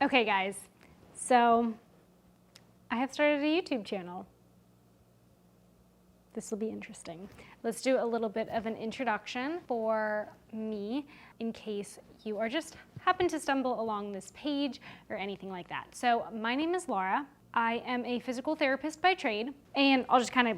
Okay guys, so I have started a YouTube channel. This will be interesting. Let's do a little bit of an introduction for me in case you are just happen to stumble along this page or anything like that. So my name is Laura. I am a physical therapist by trade, and I'll just kind of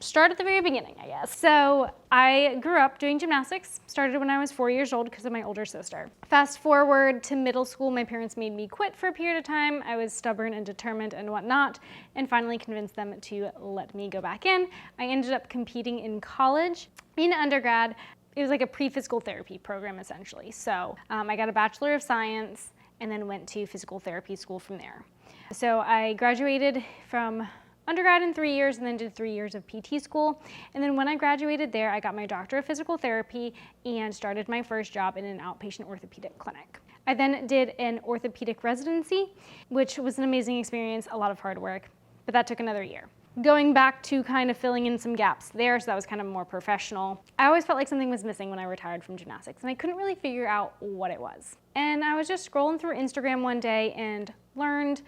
start at the very beginning, I guess. So I grew up doing gymnastics, started when I was 4 years old because of my older sister. Fast forward to middle school, my parents made me quit for a period of time. I was stubborn and determined and whatnot, and finally convinced them to let me go back in. I ended up competing in college. In undergrad, it was like a pre-physical therapy program essentially. So I got a Bachelor of Science and then went to physical therapy school from there. So I graduated from undergrad in 3 years and then did 3 years of PT school. And then when I graduated there, I got my doctorate of physical therapy and started my first job in an outpatient orthopedic clinic. I then did an orthopedic residency, which was an amazing experience, a lot of hard work, but that took another year. Going back to kind of filling in some gaps there, so that was kind of more professional. I always felt like something was missing when I retired from gymnastics, and I couldn't really figure out what it was. And I was just scrolling through Instagram one day and learned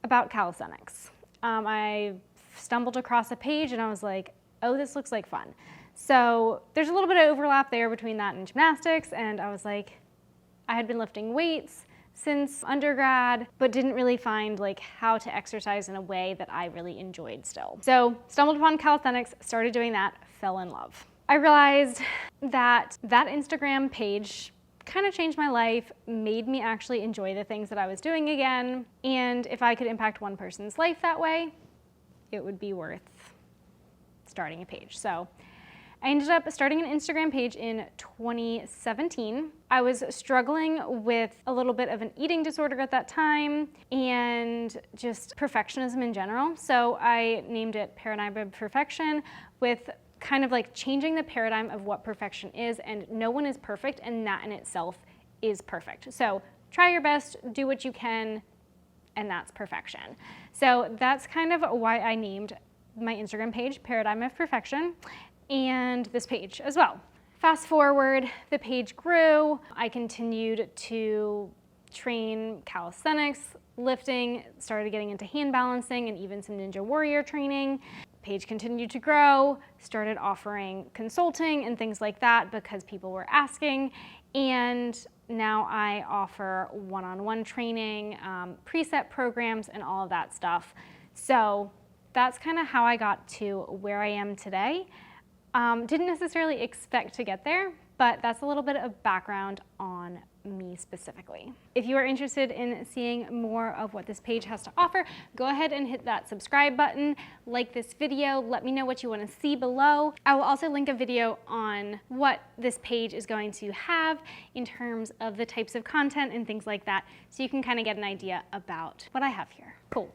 about calisthenics. I stumbled across a page and I was like, oh, this looks like fun. So there's a little bit of overlap there between that and gymnastics, and I was like, I had been lifting weights since undergrad, but didn't really find like how to exercise in a way that I really enjoyed still. So stumbled upon calisthenics, started doing that, fell in love. I realized that Instagram page kind of changed my life, made me actually enjoy the things that I was doing again, and if I could impact one person's life that way, it would be worth starting a page. So I ended up starting an Instagram page in 2017. I was struggling with a little bit of an eating disorder at that time and just perfectionism in general. So I named it Paradigm of Perfection, with kind of like changing the paradigm of what perfection is, and no one is perfect, and that in itself is perfect. So try your best, do what you can, and that's perfection. So that's kind of why I named my Instagram page Paradigm of Perfection, and this page as well. Fast forward, the page grew. I continued to train calisthenics, lifting, started getting into hand balancing and even some Ninja Warrior training. Page continued to grow, started offering consulting and things like that because people were asking, and now I offer one-on-one training, preset programs, and all of that stuff. So that's kind of how I got to where I am today. Didn't necessarily expect to get there, but that's a little bit of background on me specifically. If you are interested in seeing more of what this page has to offer, go ahead and hit that subscribe button, like this video, let me know what you want to see below. I will also link a video on what this page is going to have in terms of the types of content and things like that, so you can kind of get an idea about what I have here. Cool.